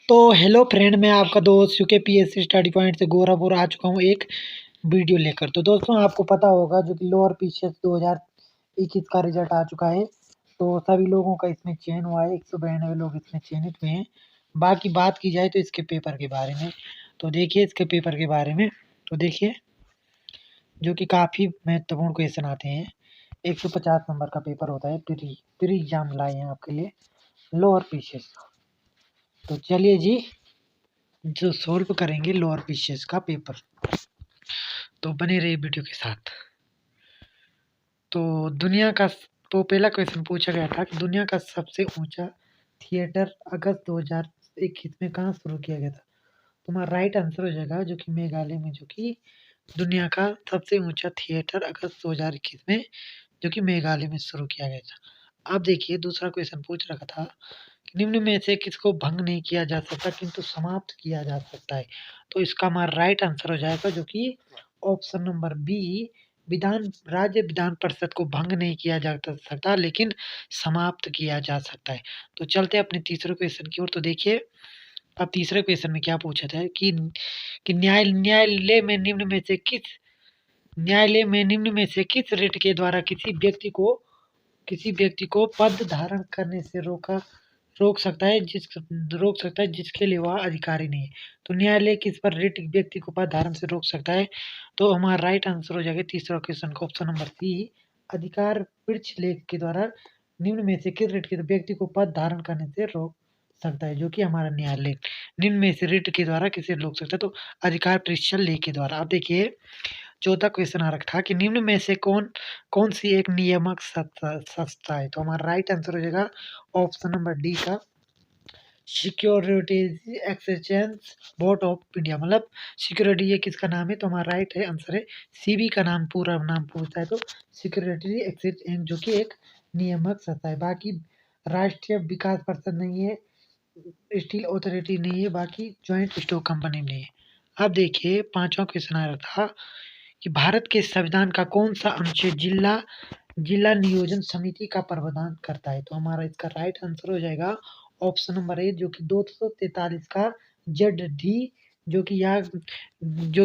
तो hello friend, मैं आपका दोस्त यूकेपीएससी स्टडी पॉइंट से गौरव आ चुका हूँ एक वीडियो लेकर। तो दोस्तों, आपको पता होगा जो कि लोअर पीसीएस 2021 का रिजल्ट आ चुका है। तो सभी लोगों का इसमें चयन हुआ है, 192 लोग इसमें चयनित हुए हैं। बाकी बात की जाए तो इसके पेपर के बारे में, तो देखिए इसके पेपर के बारे में, तो देखिए जो कि काफ़ी महत्वपूर्ण क्वेश्चन आते हैं। 150 नंबर का पेपर होता है, प्री एग्जाम लाए हैं आपके लिए लोअर पीसीएस। तो चलिए जी, जो सॉल्व करेंगे लोअर पीसीएस का पेपर, तो बने रहिए वीडियो के साथ। तो दुनिया का तो पहला क्वेश्चन पूछा गया था कि दुनिया का सबसे ऊंचा थिएटर अगस्त 2021 में कहाँ शुरू किया गया था। तुम्हारा राइट आंसर हो जाएगा जो कि मेघालय में, जो कि दुनिया का सबसे ऊंचा थिएटर अगस्त 2021 में जो कि मेघालय में शुरू किया गया था। अब देखिए दूसरा क्वेश्चन पूछ रखा था कि निम्न में से किसको भंग नहीं किया जा सकता किंतु समाप्त किया जा सकता है। तो इसका हमारा राइट आंसर हो जाएगा जो कि ऑप्शन नंबर बी, राज्य विधान परिषद को भंग नहीं किया जा सकता लेकिन समाप्त किया जा सकता है। तो चलते हैं अपने तीसरे क्वेश्चन की ओर। तो देखिए अब तीसरे क्वेश्चन में क्या पूछा था कि न्यायालय में निम्न में से किस रिट के द्वारा किसी व्यक्ति को पद धारण करने से रोक सकता है जिसके लिए वह अधिकारी नहीं है। तो न्यायालय किस पर रिट व्यक्ति को पद धारण से रोक सकता है। तो हमारा राइट आंसर हो जाएगा तीसरा क्वेश्चन का ऑप्शन नंबर सी, अधिकार वृक्ष लेख के द्वारा निम्न में से किस रिट के व्यक्ति को पद धारण करने से रोक सकता है, जो कि हमारा न्यायालय निम्न में से रिट के द्वारा किसे रोक सकता है। तो अधिकार परीक्षण लेख के द्वारा। अब देखिए चौथा क्वेश्चन आ रखा था कि निम्न में से कौन सी एक नियामक संस्था है। तो हमारा राइट आंसर हो जाएगा ऑप्शन नंबर डी का securities exchange board of India, मतलब सिक्योरिटी ये किसका नाम है। तो हमारा राइट है आंसर है सीबी का नाम, पूरा नाम पूछता है तो सिक्योरिटी एक्सचेंज जो कि एक नियामक संस्था है। बाकी राष्ट्रीय विकास परिषद नहीं है, स्टील अथॉरिटी नहीं है, बाकी ज्वाइंट स्टॉक कंपनी नहीं है। अब देखिए पांचवा क्वेश्चन आ रहा था कि भारत के संविधान का कौन सा अनुच्छेद जिला नियोजन समिति का प्रावधान करता है। तो हमारा इसका राइट आंसर हो जाएगा ऑप्शन नंबर ए, जो कि 243 का जेड डी, जो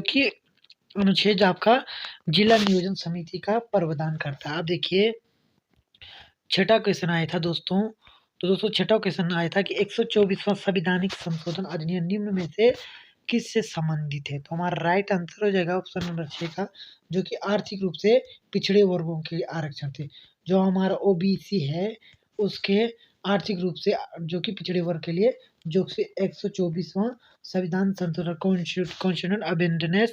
कि अनुच्छेद आपका जिला नियोजन समिति का प्रावधान करता है। आप देखिए छठा क्वेश्चन आया था दोस्तों। तो दोस्तों छठा क्वेश्चन आया था कि 124वां संवैधानिक संशोधन अधिनियम निम्न में से किससे संबंधित है। तो हमारा राइट आंसर हो जाएगा ऑप्शन नंबर 6 का, जो कि आर्थिक रूप से पिछड़े वर्गों के आरक्षण थे। जो हमारा ओबीसी है उसके आर्थिक रूप से जो कि पिछड़े वर्ग के लिए जो कि 124वां संविधान संशोधन कॉन्स्टिट्यूशनल अमेंडमेंट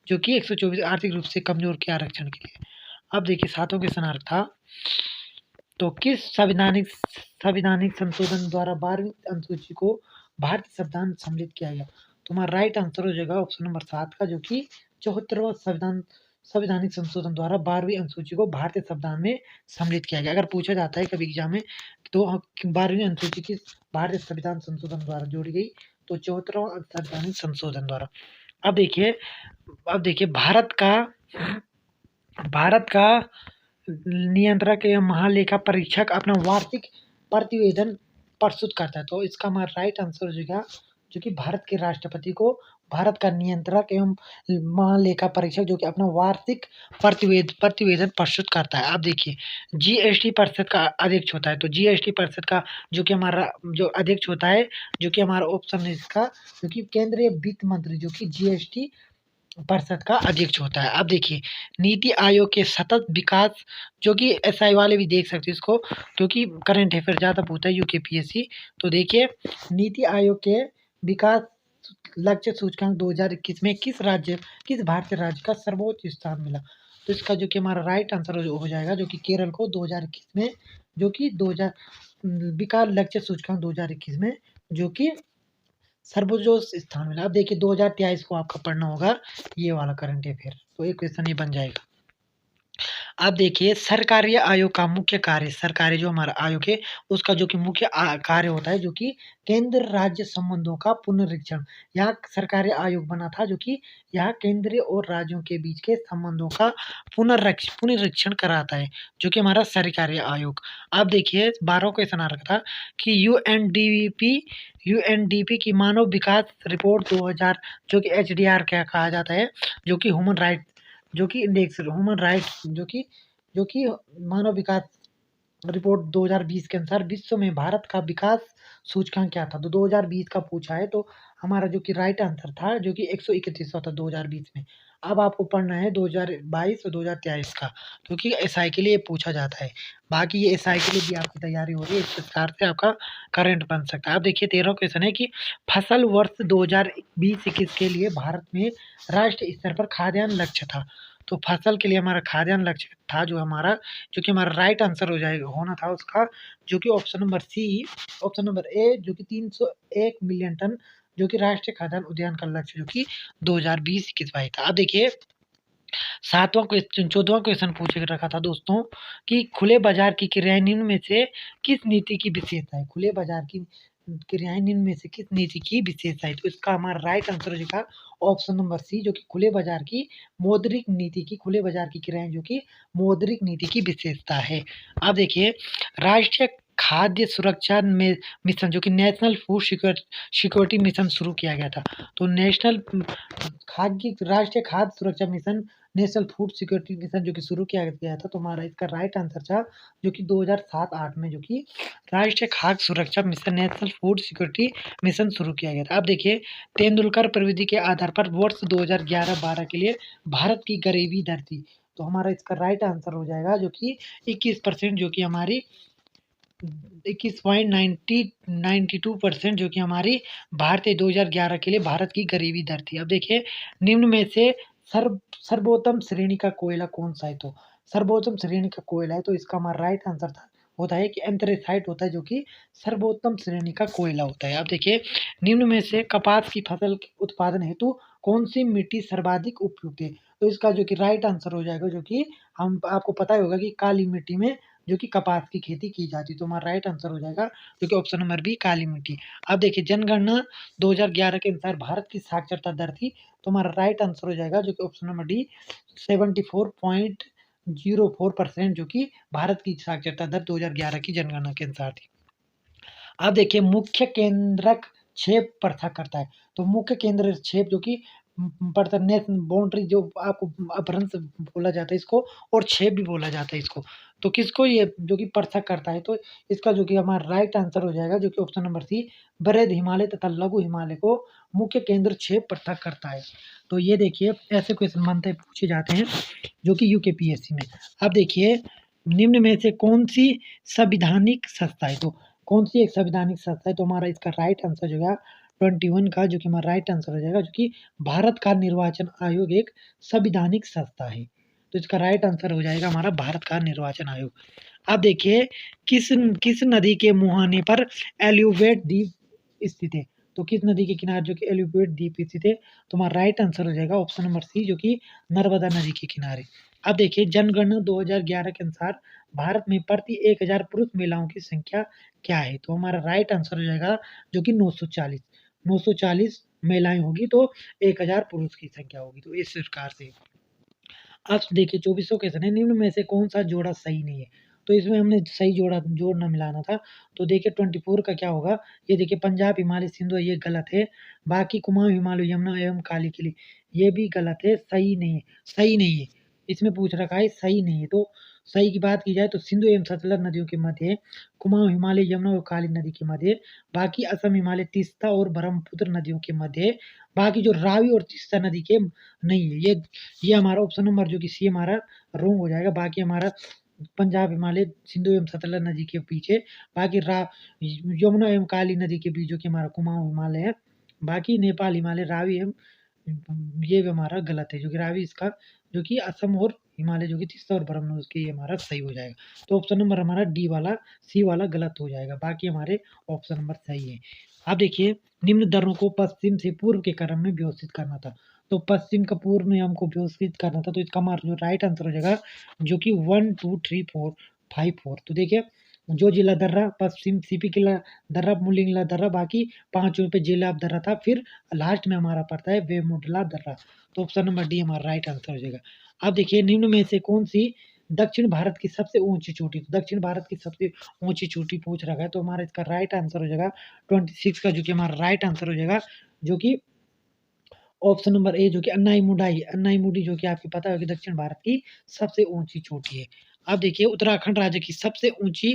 जो कि 124 आर्थिक रूप से कमजोर के आरक्षण के लिए। अब देखिए सातों क्वेश्चन आ रहा था तो किस संवैधानिक संशोधन द्वारा 12वीं अनुसूची को भारतीय संविधान सम्मिलित किया गया। तुम्हारा राइट आंसर हो जाएगा ऑप्शन नंबर 7 का, जो कि 74वां संवैधानिक संशोधन द्वारा 12वीं अनुसूची को भारतीय संविधान में सम्मिलित किया गया। अगर पूछा जाता है कभी एग्जाम में तो 12वीं अनुसूची किस भारतीय संविधान संशोधन द्वारा जोड़ी गई, तो 74वां संवैधानिक संशोधन द्वारा। अब देखिए भारत का नियंत्रक एवं महालेखा परीक्षक अपना वार्षिक प्रतिवेदन प्रस्तुत करता है। तो इसका हमारा राइट आंसर हो जाएगा जो कि भारत के राष्ट्रपति को भारत का नियंत्रक एवं महालेखा परीक्षक जो कि अपना वार्षिक प्रतिवेदन प्रस्तुत करता है। आप देखिए जीएसटी परिषद का अध्यक्ष होता है। तो जीएसटी परिषद का जो कि हमारा जो अध्यक्ष होता है, जो कि हमारा ऑप्शन है इसका, जो कि केंद्रीय वित्त मंत्री जो कि जीएसटी परिषद का अध्यक्ष होता है। अब देखिए नीति आयोग के सतत विकास, जो कि एसआई वाले भी देख सकते हैं इसको, क्योंकि करंट अफेयर ज़्यादा पूछता है यूकेपीएससी। तो देखिए नीति आयोग के विकास लक्ष्य सूचकांक 2021 में किस भारतीय राज्य का सर्वोच्च स्थान मिला। तो इसका जो कि हमारा राइट आंसर हो जाएगा जो कि केरल को 2021 में जो कि 2000 विकास लक्ष्य सूचकांक 2021 में जो कि सर्वोच्च स्थान मिला। अब देखिए 2023 को आपका पढ़ना होगा ये वाला करंट अफेयर, तो एक क्वेश्चन ये बन जाएगा। आप देखिए सरकारी आयोग का मुख्य कार्य, सरकारी जो हमारा आयोग है उसका जो कि मुख्य कार्य होता है जो कि केंद्र राज्य संबंधों का पुनरीक्षण। यहाँ सरकारी आयोग बना था जो कि यहाँ केंद्र और राज्यों के बीच के संबंधों का पुनरीक्षण कराता है, जो कि हमारा सरकारी आयोग। आप देखिए 12 क्वेश्चन आ रखा था कि यूएनडीपी की मानव विकास रिपोर्ट 2000 जो कि एचडीआर क्या कहा जाता है, जो कि ह्यूमन राइट जो कि इंडेक्स ह्यूमन राइट्स जो कि मानव विकास रिपोर्ट 2020 के अनुसार विश्व में भारत का विकास सूचकांक क्या था? तो 2020 का पूछा है, तो हमारा जो कि राइट आंसर था जो कि 131वां था 2020 में। अब आपको पढ़ना है 2022 और 2023 का, क्योंकि एसआई के लिए पूछा जाता है। बाकी ये एसआई के लिए भी आपकी तैयारी हो रही है, इस प्रकार से आपका करंट बन सकता है। अब देखिए 13वां क्वेश्चन है कि फसल वर्ष 2020-21 के लिए भारत में राष्ट्रीय स्तर पर खाद्यान्न लक्ष्य था। तो फसल के लिए हमारा खाद्यान्न लक्ष्य था जो कि हमारा राइट आंसर हो जाएगा होना था उसका, जो कि option number C, option number A जो कि 301 मिलियन टन जो कि राष्ट्रीय खाद्यान्न उद्यान का लक्ष्य जो कि 2020-21 था। अब देखिए 14वां क्वेश्चन पूछ रखा था दोस्तों कि खुले बाजार की क्रियाएं निम्न में से किस नीति की विशेषता है? खुले बाजार की क्रियाएं निम्न में से किस नीति की विशेषता है? तो इसका हमारा राइट आंसर हो जाएगा ऑप्शन नंबर सी, जो कि खुले बाजार की खुले बाजार की क्रियाएं जो कि मौद्रिक नीति की विशेषता है। अब देखिए राष्ट्रीय खाद्य सुरक्षा में मिशन जो कि नेशनल फूड सिक्योरिटी मिशन शुरू किया गया था। तो राष्ट्रीय खाद्य सुरक्षा mission, national food security mission जो कि शुरू किया गया था, तो हमारा इसका राइट आंसर था जो कि 2007-8 में जो कि राष्ट्रीय खाद्य सुरक्षा mission, national food security mission शुरू किया गया था। अब देखिए तेंदुलकर प्रविधि के आधार पर वर्ष 2011-12 के लिए भारत की गरीबी दर थी। तो हमारा इसका राइट आंसर हो जाएगा जो कि 21%, जो कि हमारी 21.92% जो कि हमारी भारतीय 2011 के लिए भारत की गरीबी दर थी। अब देखिए निम्न में से सर्वोत्तम श्रेणी का कोयला कौन सा है? तो सर्वोत्तम श्रेणी का कोयला है, तो इसका हमारा राइट आंसर था होता है कि एंथ्रेसाइट होता है, जो कि सर्वोत्तम श्रेणी का कोयला होता है। अब देखिए निम्न में से कपास की फसल के उत्पादन हेतु कौन सी मिट्टी सर्वाधिक उपयुक्त है? तो इसका जो कि राइट आंसर हो जाएगा जो कि हम आपको पता ही होगा कि काली मिट्टी में जो कि कपास की खेती की जाती है। तो हमारा राइट आंसर हो जाएगा जो कि ऑप्शन नंबर बी काली मिट्टी। अब देखिए जनगणना 2011 के अनुसार भारत की साक्षरता दर थी, तो हमारा राइट आंसर हो जाएगा जो कि ऑप्शन नंबर डी 74.04% जो कि भारत की साक्षरता दर 2011 की जनगणना के अनुसार थी। अब देखिए मुख्य केंद्रक छेद पृथक करता है। तो मुख्य केंद्र छेद जो कि बाउंड्री जो आपको अपभ्रंश बोला जाता है इसको, और छेद भी बोला जाता है इसको। तो किसको ये जो कि पृथक करता है? तो इसका जो कि हमारा राइट आंसर हो जाएगा जो कि ऑप्शन नंबर सी, वृहद हिमालय तथा लघु हिमालय को मुख्य केंद्र छेद पृथक करता है। तो ये देखिए ऐसे क्वेश्चन बनते पूछे जाते हैं जो कि यूकेपीएससी में। अब देखिए निम्न में से कौन सी संवैधानिक संस्था है? तो कौन सी एक संवैधानिक संस्था है? तो हमारा इसका राइट आंसर जो है 21 का जो कि हमारा राइट आंसर हो जाएगा जो कि भारत का निर्वाचन आयोग एक संवैधानिक संस्था है। तो इसका राइट आंसर हो जाएगा हमारा भारत का निर्वाचन आयोग। अब देखिए किस किस नदी के मुहाने पर एलिवेट द्वीप स्थित है? तो किस नदी के किनारे जो कि एलिवेट द्वीप स्थित है? तो हमारा राइट आंसर हो जाएगा ऑप्शन नंबर सी, जो कि नर्मदा नदी के किनारे। अब देखिए जनगणना 2011 के अनुसार भारत में प्रति 1000 पुरुष महिलाओं की संख्या क्या है? तो हमारा राइट आंसर हो जाएगा जो कि 940। 940 महिलाएं होगी तो 1000 पुरुष की संख्या होगी। तो इस प्रकार से अब देखिए 24वां क्वेश्चन है, निम्न में से कौन सा जोड़ा सही नहीं है? तो इसमें हमने सही जोड़ना मिलाना था। तो देखिए 24 का क्या होगा? ये देखिए पंजाब, हिमालय, सिंधु ये गलत है। बाकी कुमाऊं, हिमालय, यमुना एवं काली किली ये भी गलत है, सही नहीं है, सही नहीं है। इसमें पूछ रखा है सही नहीं है। तो सही की बात की जाए तो सिंधु एवं सतलज नदियों के मध्य है, कुमाऊं, हिमालय, यमुना और काली नदी के मध्य है। बाकी असम, हिमालय, तीस्ता और ब्रह्मपुत्र नदियों के मध्य है। बाकी जो रावी और तीस्ता नदी के नहीं है। ये हमारा ऑप्शन नंबर जो कि सी हमारा रॉन्ग हो जाएगा। बाकी हमारा पंजाब, हिमालय, सिंधु एवं सतलज नदी के पीछे, बाकी यमुना एवं काली नदी के बीच जो कि हमारा कुमाऊं हिमालय है। बाकी नेपाल हिमालय, रावी एवं ये भी हमारा गलत है, जो कि रावी इसका जो कि असम और हिमालय जो कि तीस्ता और ब्रह्मपुत्र के ये हमारा सही हो जाएगा। तो ऑप्शन नंबर हमारा डी वाला, सी वाला गलत हो जाएगा। बाकी हमारे ऑप्शन नंबर सही है। अब देखिए निम्न दरों को पश्चिम से पूर्व के क्रम में व्यवस्थित करना था। तो पश्चिम का पूर्व में हमको व्यवस्थित करना था, तो इसका हमारा जो राइट आंसर हो जाएगा जो कि 1 2 3 4 5 4। तो देखिए जो जिला दर्रा, पश्चिम सीपी किला दर्रा, मुलिंगला दर्रा, बाकी पाँचों पे जिला दर्रा था, फिर लास्ट में हमारा पड़ता है वेमुला दर्रा। तो ऑप्शन नंबर डी हमारा राइट आंसर हो जाएगा। अब देखिए निम्न में से कौन सी दक्षिण भारत की सबसे ऊंची चोटी, तो दक्षिण भारत की सबसे ऊंची चोटी पूछ रखा है, तो हमारा इसका राइट आंसर हो जाएगा 26 का, जो कि हमारा राइट आंसर हो जाएगा, जो कि ऑप्शन नंबर ए, जो कि अन्नाईमुडी जो कि आपको पता है कि दक्षिण भारत की सबसे ऊंची चोटी है। अब देखिए उत्तराखंड राज्य की सबसे ऊंची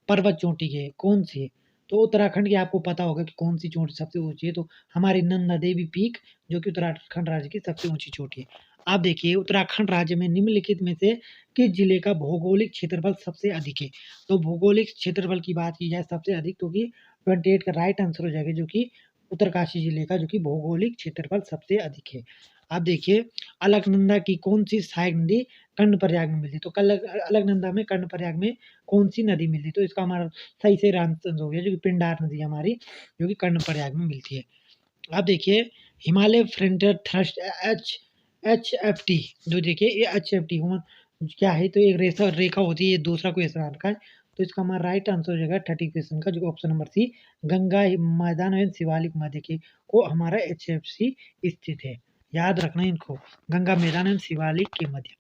पर्वत चोटी है कौन सी है? तो उत्तराखंड की आपको पता होगा कि कौन सी चोटी सबसे ऊंची है, तो हमारी नंदा देवी पीक जो कि उत्तराखंड राज्य की सबसे ऊंची चोटी है। आप देखिए उत्तराखंड राज्य में निम्नलिखित में से किस जिले का भौगोलिक क्षेत्रफल सबसे अधिक है? तो भौगोलिक क्षेत्रफल की बात की जाए सबसे अधिक, तो कि 28 का राइट आंसर हो जाएगा, जो कि उत्तरकाशी जिले का जो कि भौगोलिक क्षेत्रफल सबसे अधिक है। आप देखिए अलकनंदा की कौन सी सहायक नदी कर्णप्रयाग में मिलती है? तो अलकनंदा में कर्णप्रयाग में कौन सी नदी मिलती है? तो इसका हमारा सही से आंसर हो गया, जो कि पिंडार नदी हमारी जो कि कर्णप्रयाग में मिलती है। आप देखिए Himalaya frontier thrust H F T, जो देखिए ये एच एफ टी क्या है? तो एक रेखा रेखा होती है, ये दूसरा क्वेश्चन रखा है, तो इसका हमारा राइट आंसर हो जाएगा 30 क्वेश्चन का, जो ऑप्शन नंबर सी गंगा मैदान एवं शिवालिक मध्य के को हमारा एच एफ सी स्थित है। याद रखना इनको, गंगा मैदान एवं शिवालिक के मध्य।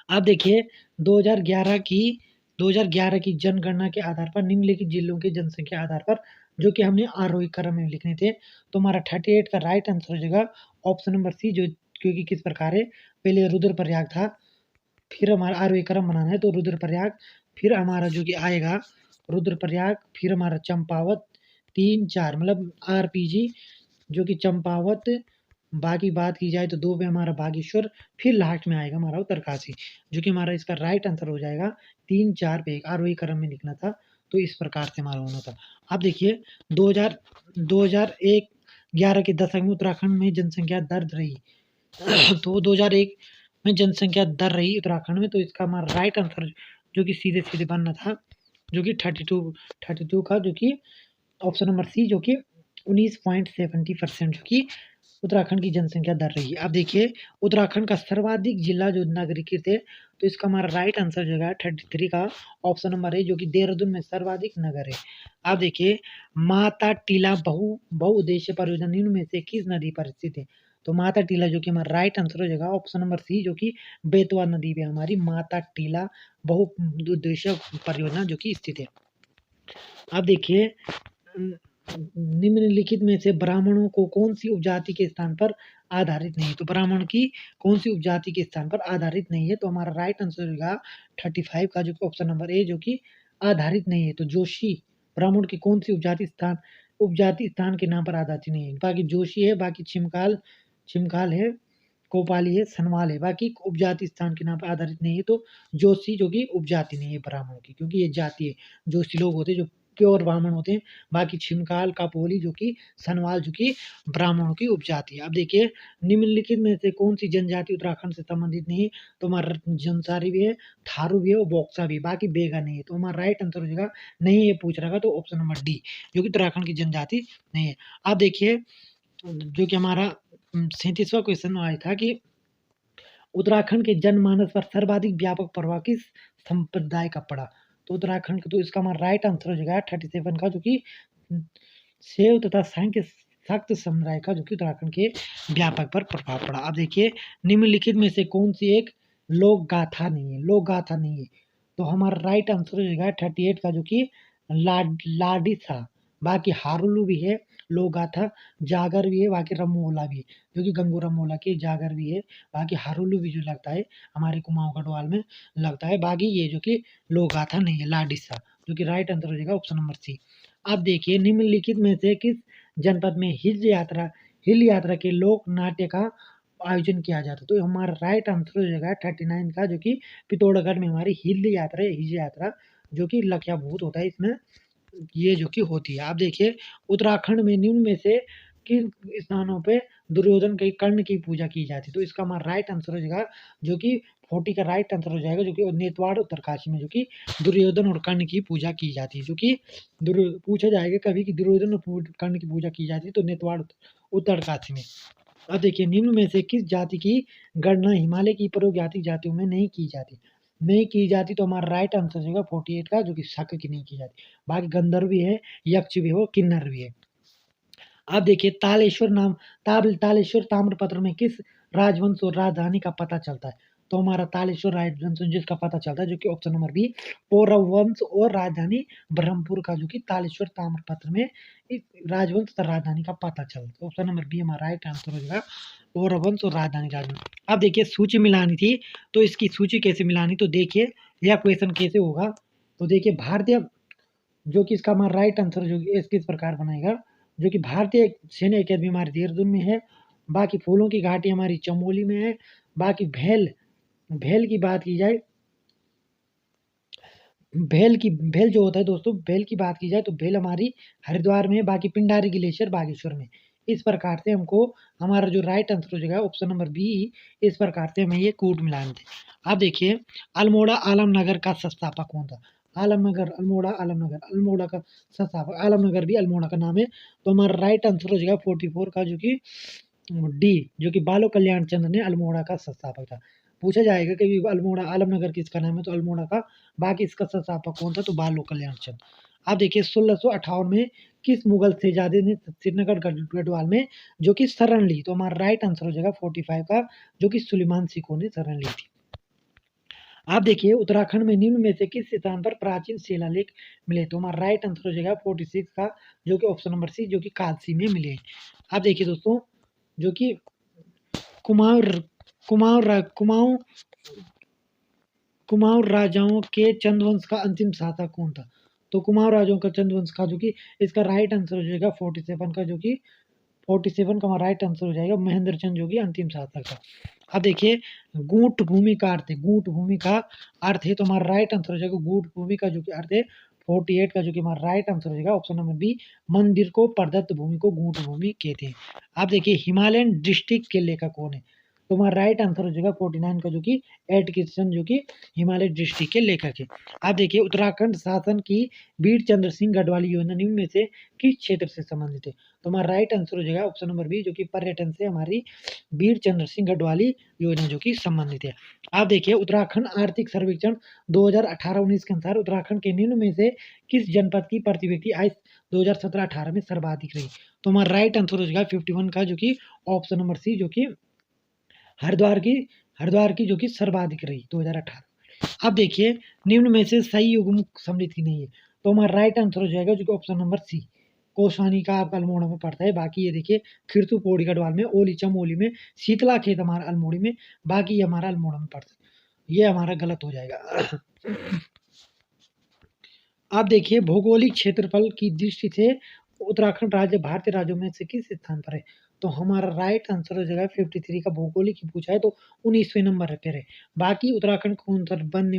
अब देखिए 2011 की 2011 की जनगणना के आधार पर निम्नलिखित जिलों की जनसंख्या आधार पर, जो कि हमने आरोही क्रम में लिखने थे, तो हमारा 38 का राइट आंसर हो जाएगा ऑप्शन नंबर सी, जो क्योंकि किस प्रकार है, पहले रुद्रप्रयाग था, फिर हमारा आरोही क्रम बनाना है, तो रुद्रप्रयाग, फिर हमारा जो कि आएगा रुद्रप्रयाग, फिर हमारा चंपावत, 3 4 मतलब आरपीजी जो कि चंपावत, बाकी बात की जाए तो 2 पे हमारा बागेश्वर, फिर लास्ट में आएगा हमारा उत्तरकाशी, जो कि हमारा इसका राइट आंसर हो जाएगा 3 4 पे 1 आरोही क्रम में लिखना था, तो इस प्रकार से हमारा होना था। अब देखिए 2001 11 के दशक में उत्तराखंड में जनसंख्या दर रही तो 2001 में जनसंख्या दर रही उत्तराखंड में, तो इसका हमारा राइट आंसर जो कि सीधे सीधे बनना था, जो कि 32 का, जो कि ऑप्शन नंबर सी, जो कि 19.70% जो कि उत्तराखंड की जनसंख्या दर रही है। अब देखिए उत्तराखंड का सर्वाधिक जिला जो नागरिकीकृत है, तो इसका हमारा राइट आंसर जो है 33 का, ऑप्शन नंबर ए, जो कि देहरादून में सर्वाधिक नगर है। अब देखिए माता टीला बहुउद्देश्य परियोजना निम्न में से किस नदी पर स्थित है? तो माता टीला जो कि हमारा राइट आंसर हो जाएगा ऑप्शन नंबर सी, जो कि बेतवा नदी पे हमारी माता टीला बहुउद्देश्य परियोजना जो कि स्थित है। अब देखिए निम्नलिखित में से ब्राह्मणों को कौन सी उपजाति के स्थान पर आधारित नहीं है? तो ब्राह्मण की कौन सी उपजाति के स्थान पर आधारित नहीं है? तो हमारा राइट आंसर होगा 35 का, जो कि ऑप्शन नंबर ए, जो कि आधारित नहीं है। तो जोशी ब्राह्मण की कौन सी उपजाति स्थान के नाम पर आधारित नहीं है? बाकी जोशी है, बाकी छिमकाल है, कोपाली है, सनवाल है, बाकी उपजाति स्थान के नाम पर आधारित नहीं है। तो जोशी जो कि उपजाति नहीं है ब्राह्मणों की, क्योंकि ये जाति है, जोशी लोग होते हैं जो प्योर ब्राह्मण होते हैं, बाकी छिमकाल कापोली जो कि सनवाल जो कि ब्राह्मणों की उपजाति है। अब देखिए निम्नलिखित में से कौन सी जनजाति उत्तराखंड से संबंधित नहीं है? तो हमारा जंसारी भी है, थारू भी है और बॉक्सा भी है, बाकी बेगा नहीं है। तो हमारा राइट आंसर हो जाएगा, नहीं ये पूछ रहा था, तो ऑप्शन नंबर डी, जो कि उत्तराखंड की जनजाति नहीं है। अब देखिए जो कि हमारा 37वां क्वेश्चन आया था कि उत्तराखंड के जनमानस पर सर्वाधिक व्यापक प्रभाव किस संप्रदाय का पड़ा? तो उत्तराखंड का, तो इसका हमारा राइट आंसर हो जाएगा 37 का, जो कि शैव तथा सांख्य शाक्त समुदाय का, जो कि उत्तराखंड के व्यापक पर प्रभाव पड़ा। अब देखिए निम्नलिखित में से कौन सी एक लोक गाथा नहीं है? तो हमारा राइट आंसर हो जाएगा 38 का, जो कि लाडिसा, बाकी हारुलू भी है लोक गाथा, जागर भी है, बाकी रमोला भी है, जो कि गंगू रमोला के जागर भी है, बाकी हारुलू भी जो लगता है हमारे कुमाऊं गढ़वाल में लगता है, बाकी ये जो कि लोक गाथा नहीं है लाडिसा, जो कि राइट आंसर हो जाएगा ऑप्शन नंबर सी। अब देखिए निम्नलिखित में से किस जनपद में हिल यात्रा के लोक नाट्य का आयोजन किया जाता है? तो हमारा राइट आंसर हो जाएगा 39 का, जो कि पिथौरागढ़ में हमारी हिल यात्रा जो कि लक्ष्यभूत होता है, इसमें ये जो कि होती है। आप देखिए उत्तराखंड में निम्न में से किन स्थानों पे दुर्योधन के कर्ण की पूजा की जाती है? तो इसका हमारा राइट आंसर हो जाएगा, जो कि 40 का राइट आंसर हो जाएगा, जो कि नेतवाड़ उत्तरकाशी में जो कि दुर्योधन और कर्ण की पूजा की जाती है, जो कि पूछा जाएगा कभी कि दुर्योधन और कर्ण की पूजा की जाती है, तो नेतवाड़ उत्तरकाशी में। अब देखिए निम्न में से किस जाति की गणना हिमालय की प्रजाति जातियों में नहीं की जाती? नहीं की जाती तो हमारा राइट आंसर हो जाएगा 48 का, जो कि शक की नहीं की जाती। बाकी गंधर्व भी है, यक्ष भी हो, किन्नर भी है। अब देखिए तालेश्वर ताम्रपत्र में किस राजवंश और राजधानी का पता चलता है? तो हमारा तालेश्वर राजवंश जिसका पता चलता है, जो कि ऑप्शन नंबर बी पौरव वंश और राजधानी ब्रह्मपुर का, जो कि तालेश्वर ताम्रपत्र में इस राजवंश और राजधानी का पता चलता है। ऑप्शन नंबर बी हमारा राइट आंसर हो जाएगा, पौरव वंश और राजधानी राजवंश। अब देखिए सूची मिलानी थी, तो इसकी सूची कैसे मिलानी, तो देखिए यह क्वेश्चन कैसे होगा। तो देखिए भारतीय, जो कि इसका हमारा राइट आंसर जो कि किस प्रकार बनाएगा, जो कि भारतीय सैन्य अकेडमी हमारी देहरादून में है। बाकी फूलों की घाटी हमारी चमोली में है। बाकी भेल की बात की जाए, भेल जो होता है दोस्तों, भेल की बात की जाए तो भेल हमारी हरिद्वार में है। बाकी पिंडारी ग्लेशियर बागेश्वर में। इस प्रकार से हमको हमारा जो राइट आंसर हो जाएगा ऑप्शन नंबर बी, इस प्रकार से हमें ये कूट मिलान थे। अब देखिए अल्मोड़ा आलमनगर का संस्थापक कौन था? आलमनगर, अल्मोड़ा का संस्थापक आलमनगर भी अल्मोड़ा का नाम है। तो हमारा राइट आंसर हो जाएगा 44 का, जो कि डी, जो कि बालो कल्याण चंद्र ने अल्मोड़ा का संस्थापक था। पूछा जाएगा कि अल्मोड़ा आलमनगर किसका नाम है, तो अल्मोड़ा का। बाकी इसका संस्थापक कौन था, तो बालो कल्याण चंद्र। अब देखिए 1658 में किस मुगल शहजादे ने श्रीनगर गढ़वाल में जो कि शरण ली? तो हमारा राइट आंसर हो जाएगा 45 का, जो कि सुलेमान सिखों ने शरण ली थी। आप देखिए उत्तराखंड में निम्न में से किस स्थान पर प्राचीन शिलालेख मिले? तो हमारा राइट आंसर हो जाएगा 46 का, जो कि ऑप्शन नंबर सी, जो कि कालसी में मिले। आप देखिए दोस्तों, जो कि कुमाऊं कुमाऊं कुमाऊं राजाओं के चंद्रवंश का अंतिम शासक कौन था? तो कुमाऊं राजाओं का चंद्रवंश का, जो कि इसका राइट आंसर हो जाएगा 47 का, जो कि 47 का हमारा राइट आंसर हो जाएगा महेंद्र चंद, जो कि अंतिम शासक था। अब देखिए गूट भूमि का अर्थ है, गूट भूमि का अर्थ है, तो हमारा राइट आंसर हो जाएगा गूट भूमि का, जो कि अर्थ है 48 का, जो कि हमारा राइट आंसर हो जाएगा ऑप्शन नंबर बी, मंदिर को प्रदत्त भूमि को गूट भूमि कहते हैं। आप देखिए हिमालयन डिस्ट्रिक्ट के लेखक कौन है? तो हमारा राइट आंसर हो जाएगा 49 का, जो कि एड किशन, जो कि हिमालय डिस्ट्रिक्ट के लेखक है। आप देखिए उत्तराखंड शासन की वीर चंद्र सिंह गढ़वाली योजना निम्न में से किस क्षेत्र से संबंधित है? तो हमारा राइट आंसर हो जाएगा ऑप्शन नंबर बी, जो कि पर्यटन से हमारी वीर चंद्र सिंह गढ़वाली योजना जो कि संबंधित है। आप देखिए उत्तराखंड आर्थिक सर्वेक्षण 2018-19 के अनुसार उत्तराखंड के निम्न में से किस जनपद की प्रति व्यक्ति आय 2017-18 में सर्वाधिक रही? तो हमारा राइट आंसर हो जाएगा 51 का, जो कि ऑप्शन नंबर सी, जो कि हरिद्वार की जो कि सर्वाधिक रही 2018। अब देखिए निम्न में से सही युग्म सम्मिलित ही नहीं है, तो हमारा राइट आंसर हो जाएगा, जो कि ऑप्शन नंबर सी, कोसवानी का आपका अल्मोड़ा में पड़ता है। बाकी ये देखिए खिरसू पौड़ी गढ़वाल में, ओली चमोली में, शीतला खेत हमारा अल्मोड़ी में, बाकी ये हमारा अल्मोड़ा में पड़ता है। ये हमारा गलत हो जाएगा। अब देखिए भौगोलिक क्षेत्रफल की दृष्टि से उत्तराखंड राज्य भारतीय राज्यों में से किस स्थान पर है? तो हमारा राइट आंसर हो जाएगा 53 का, भौगोलिक ही पूछा है तो 19वें नंबर पे है। बाकी उत्तराखंड कौन सा बन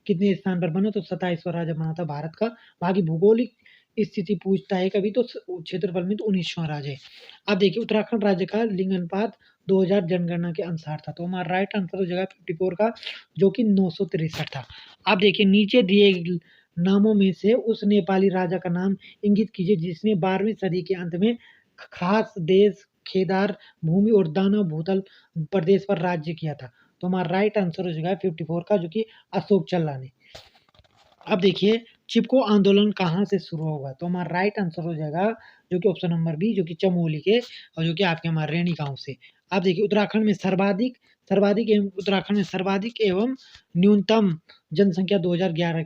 कितने स्थान पर बना, तो 27वां राज्य बना था भारत का। बाकी भौगोलिक स्थिति पूछता है कभी तो क्षेत्रफल में तो 19वां राज्य है। अब देखिए उत्तराखंड राज्य का लिंग अनुपात 2000 जनगणना के अनुसार था, तो हमारा राइट आंसर हो जाएगा 54 का, जो कि 963 था। अब देखिए नीचे दिए नामों में से उस नेपाली राजा का नाम इंगित कीजिए जिसने 12वीं सदी के अंत में खास देश केदार भूमि और दानव भूतल प्रदेश पर राज्य किया था। तो हमारा राइट आंसर हो जाएगा 54 का, जो कि अशोक चल्ला ने। अब देखिए चिपको आंदोलन कहाँ से शुरू होगा? तो हमारा राइट आंसर हो जाएगा, जो कि ऑप्शन नंबर बी, जो कि चमोली के, और जो कि आपके हमारे रैनी गांव से। आप देखिए उत्तराखंड में सर्वाधिक एवं न्यूनतम जनसंख्या 2011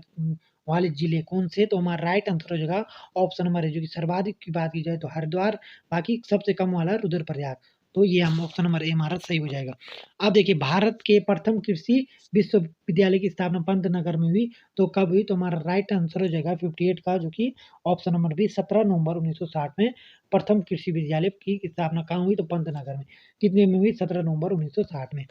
वाले जिले कौन से? तो हमारा राइट आंसर हो जाएगा ऑप्शन नंबर है, जो कि सर्वाधिक की बात की जाए तो हरिद्वार, बाकी सबसे कम वाला रुद्रप्रयाग। तो ये हम ऑप्शन नंबर ए हमारा सही हो जाएगा। अब देखिए भारत के प्रथम कृषि विश्वविद्यालय की स्थापना पंतनगर में हुई, तो कब हुई? तो हमारा राइट आंसर हो जाएगा 58 का, जो कि ऑप्शन नंबर बी 17 नवंबर 1960 में प्रथम कृषि विद्यालय की स्थापना कहाँ हुई? तो पंतनगर में। कितने में हुई? 17 नवंबर 1960 में।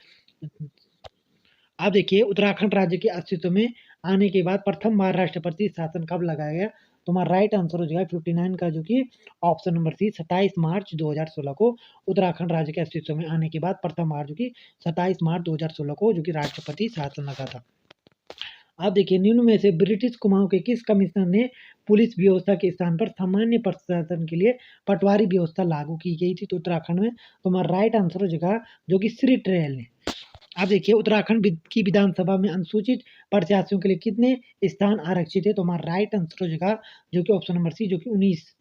अब देखिए उत्तराखंड राज्य के अस्तित्व में आने के बाद प्रथम बार राष्ट्रपति शासन कब लगाया गया? तो हमारा राइट आंसर हो जाएगा 59 का, जो कि ऑप्शन नंबर सी 27 मार्च 2016 को उत्तराखंड राज्य के अस्तित्व में आने के बाद प्रथम बार, जो कि 27 मार्च 2016 को, जो कि राष्ट्रपति शासन लगा था। आप देखिए निम्न में से ब्रिटिश कुमाऊं के किस कमिश्नर ने पुलिस व्यवस्था के स्थान पर सामान्य प्रशासन के लिए पटवारी व्यवस्था लागू की गई थी? तो उत्तराखंड में तुम्हारा राइट आंसर हो जाएगा जो कि श्री ट्रेल ने। आप देखिए उत्तराखंड की विधानसभा में अनुसूचित प्रत्याशियों के लिए कितने स्थान आरक्षित है? तो हमारा राइट आंसर हो जाएगा जो कि ऑप्शन नंबर सी जो कि 19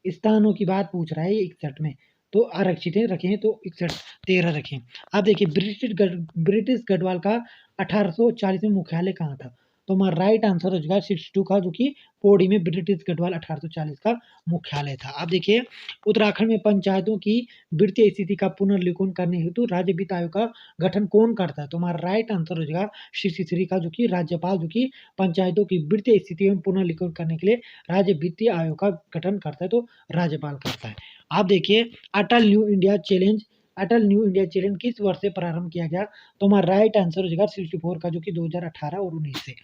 स्थानों की बात पूछ रहा है ये 61 में। तो आरक्षित रखें तो 61 13 रखें। आप देखिए ब्रिटिश गढ़वाल का 1840 में मुख्यालय कहाँ था? तो हमारा राइट आंसर हो जाएगा 62 का जो कि पौड़ी में ब्रिटिश गढ़वाल 1840 का मुख्यालय था। आप देखिए उत्तराखंड में पंचायतों की वित्तीय स्थिति का पुनर्लेखन करने हेतु राज्य वित्त आयोग का गठन कौन करता है? तो हमारा राइट आंसर हो जाएगा 63 का जो कि राज्यपाल जो कि पंचायतों की वित्तीय स्थिति में पुनर्लेखन करने के लिए राज्य वित्तीय आयोग का गठन करता है, तो राज्यपाल करता है। आप देखिए अटल न्यू इंडिया चैलेंज किस वर्ष से प्रारंभ किया गया? तो हमारा राइट आंसर हो जाएगा 64 का जो कि 2018 और 19 से।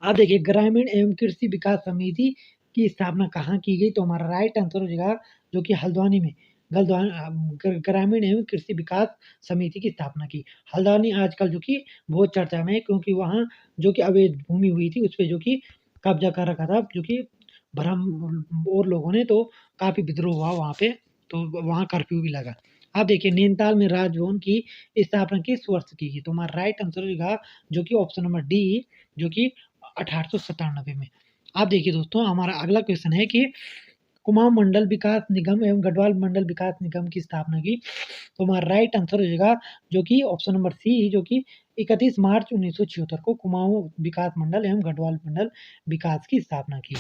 आप देखिए ग्रामीण एवं कृषि विकास समिति की स्थापना कहाँ की गई? तो हमारा राइट आंसर हो जाएगा जो कि हल्द्वानी में ग्रामीण एवं कृषि विकास समिति की स्थापना की। हल्द्वानी आजकल जो कि बहुत चर्चा में है क्योंकि वहाँ जो कि अवैध भूमि हुई थी उस पे जो कि कब्जा कर रखा था जो कि भरम और लोगों ने, तो काफ़ी विद्रोह हुआ वहाँ पे, तो वहाँ कर्फ्यू भी लगा। आप देखिए नैनीताल में राजभवन की स्थापना किस वर्ष की गई? तो हमारा राइट आंसर होगा जो कि ऑप्शन नंबर डी जो कि 1897 में। आप देखिए दोस्तों हमारा अगला क्वेश्चन है कि कुमाऊं मंडल विकास निगम एवं गढ़वाल मंडल विकास निगम की स्थापना की। तो हमारा राइट आंसर हो जाएगा जो कि ऑप्शन नंबर सी जो कि 31 मार्च 1976 को कुमाऊं विकास मंडल एवं गढ़वाल मंडल विकास की स्थापना की।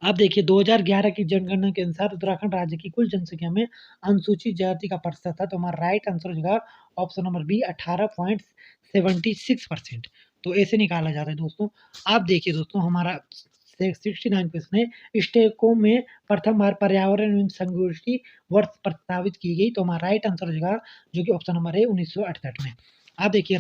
आप देखिए 2011 की जनगणना के अनुसार उत्तराखंड राज्य की कुल जनसंख्या में अनुसूचित जाति का प्रतिशत था। तो हमारा राइट आंसर हो जाएगा ऑप्शन नंबर बी 18.76%। तो ऐसे निकाला जाता है दोस्तों। आप देखिए दोस्तों हमारा 69 क्वेश्चन है स्टेकहोम में प्रथम बार पर्यावरण एवं संगोष्ठी वर्ष प्रस्तावित की गई। तो हमारा राइट आंसर हो जाएगा जो कि ऑप्शन नंबर है 1968 में। आप देखिए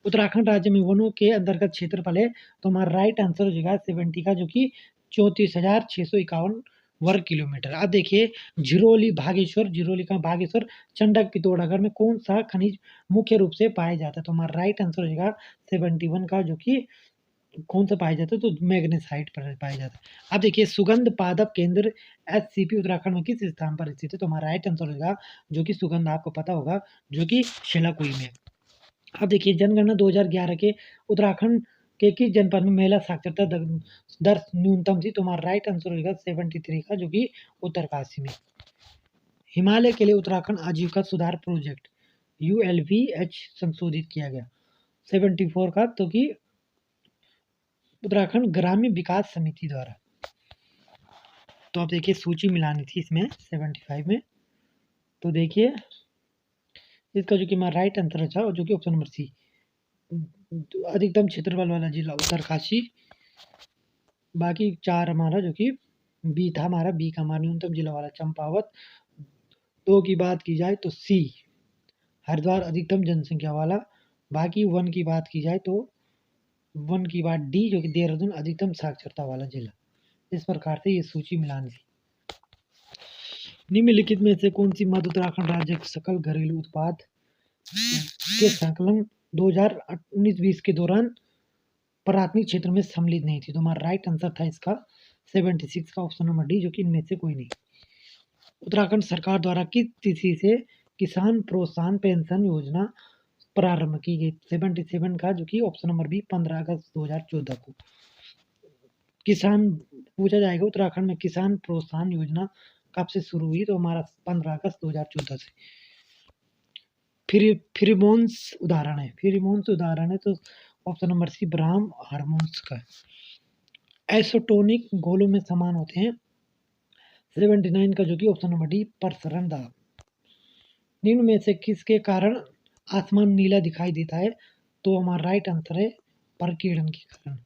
उत्तराखंड राज्य में वनों के अंतर्गत क्षेत्रफल है। तो हमारा राइट आंसर हो जाएगा 70 का जो कि 34,651 वर्ग किलोमीटर। अब देखिए झिरोली का बागेश्वर चंडक पिथौरागढ़ में कौन सा खनिज मुख्य रूप से पाया जाता है? तो हमारा राइट आंसर हो जाएगा 71 का जो कि कौन सा पाया जाता है? तो मैग्नेसाइट पर पाया जाता है। अब देखिए सुगंध पादप केंद्र एससीपी उत्तराखंड में किस स्थान पर स्थित है? तो हमारा राइट आंसर हो जाएगा जो कि सुगंध आपको पता होगा जो कि शिलाकुई में। अब देखिए जनगणना 2011 के उत्तराखंड के किस जनपद में महिला साक्षरता दर न्यूनतम थी? तो हमारा राइट आंसर होगा 73 का जो कि उत्तरकाशी में। हिमालय के लिए उत्तराखंड आजीविका सुधार प्रोजेक्ट ULVH संशोधित किया गया 74 का तो कि उत्तराखंड ग्रामीण विकास समिति द्वारा। तो आप देखिए सूची मिलानी थी इसमें 75 में। तो देखिए इसका जो कि हमारा राइट आंसर था जो कि ऑप्शन नंबर सी अधिकतम क्षेत्रफल वाला जिला उत्तरकाशी। बाकी 4 हमारा जो कि बी था हमारा बी का हमारा न्यूनतम जिला वाला चंपावत। 2 की बात की जाए तो सी हरिद्वार अधिकतम जनसंख्या वाला। बाकी 1 की बात की जाए तो 1 की बात डी जो कि देहरादून अधिकतम साक्षरता वाला जिला। इस प्रकार से ये सूची मिलानी थी। निम्नलिखित में से कौन सी मध्य उत्तराखंड राज्य सकल घरेलू उत्पाद के संकलन 2019-20 के दौरान प्राथमिक क्षेत्र में सम्मिलित नहीं थी? तो हमारा राइट आंसर था इसका 76 का ऑप्शन नंबर डी जो कि इनमें से कोई नहीं। उत्तराखंड सरकार द्वारा किस तिथि से किसान प्रोत्साहन पेंशन योजना प्रारंभ की गई? 77 का जो कि ऑप्शन नंबर बी 15 अगस्त 2014 को। किसान पूछा जाएगा उत्तराखंड में किसान प्रोत्साहन योजना कब से शुरू हुई? तो हमारा 15 अगस्त 2014 से। फिरमोन्स उदाहरण है तो ऑप्शन नंबर सी ब्राह्म हार्मोन्स का। एसोटोनिक गोलों में समान होते हैं 79 का जो कि ऑप्शन नंबर डी परसरण दाब। निम्न में से किसके कारण आसमान नीला दिखाई देता है? तो हमारा राइट आंसर है प्रकीर्णन के कारण।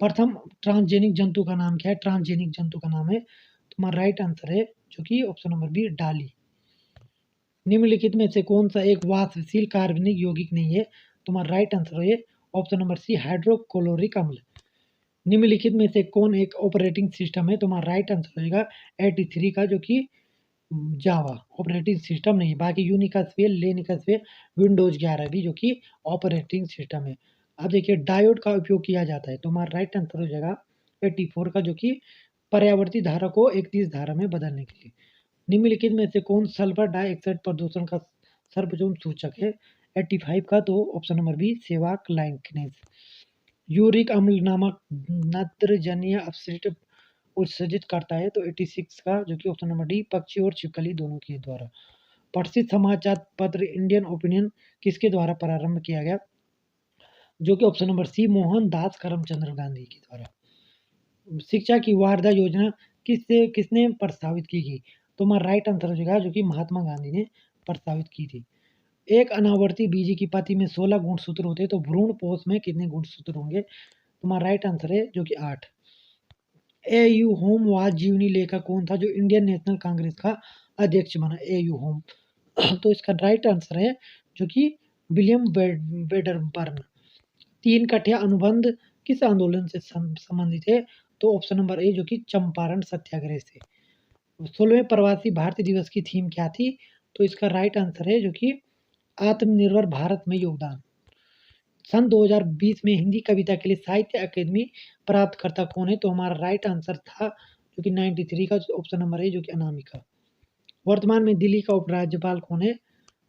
प्रथम ट्रांसजेनिक जंतु का नाम क्या है? ट्रांसजेनिक जंतु का नाम है तो हमारा राइट आंसर है जो कि ऑप्शन नंबर बी डाली। निम्नलिखित में से कौन सा एक वाष्पशील कार्बनिक यौगिक नहीं है? तो हमारा राइट आंसर है ऑप्शन नंबर सी हाइड्रोक्लोरिक अम्ल। निम्नलिखित में से कौन एक ऑपरेटिंग सिस्टम है? तो हमारा राइट आंसर होगा 83 का जो कि जावा ऑपरेटिंग सिस्टम नहीं। बाकी यूनिक्स पे लिनक्स पे विंडोज 11 भी जो कि ऑपरेटिंग सिस्टम है। अब देखिए डायोड का उपयोग किया जाता है, तो हमारा राइट आंसर हो जाएगा 84 का, जो कि पर्यावर्ती धारा को एक तेज धारा में बदलने के लिए। निम्नलिखित में से कौन सल्फर डाइऑक्साइड प्रदूषण का सर्वोत्तम सूचक है? 85 का, तो ऑप्शन नंबर बी सेवाक लाइकेनेस। यूरिक अम्ल नामक नत्रजनीय अपशिष्ट उत्सर्जित करता है, तो 86 का, जो कि ऑप्शन नंबर डी पक्षी और छिपकली दोनों के द्वारा। प्रसिद्ध समाचार पत्र इंडियन ओपिनियन किसके द्वारा प्रारंभ किया गया? जो कि ऑप्शन नंबर सी मोहन दास करमचंद्र गांधी के द्वारा। शिक्षा की वारदा योजना किसने प्रस्तावित की गई? तो हमारा राइट आंसर हो जाएगा, जो कि महात्मा गांधी ने प्रस्तावित की थी। एक अनावर्ती बीजी की पत्ती में 16 गुणसूत्र होते हैं, तो भ्रूण पोष में कितने गुणसूत्र होंगे? तुम्हारा राइट आंसर है, जो कि 8। ए यू होम वाज जीवनी लेखक कौन था जो इंडियन नेशनल कांग्रेस का अध्यक्ष बना? ए यू होम तो इसका राइट आंसर है, जो कि विलियम वेडरबर्न। 3 कठिया अनुबंध किस आंदोलन से संबंधित है? तो ऑप्शन नंबर ए, जो कि चंपारण सत्याग्रह से। 16वें प्रवासी भारतीय दिवस की थीम क्या थी? तो इसका राइट आंसर है, जो कि आत्मनिर्भर भारत में योगदान। सन 2020 में हिंदी कविता के लिए साहित्य अकादमी प्राप्तकर्ता कौन है? तो हमारा राइट आंसर था, जो कि 93 का, ऑप्शन नंबर है, जो कि अनामिका। वर्तमान में दिल्ली का उपराज्यपाल कौन है?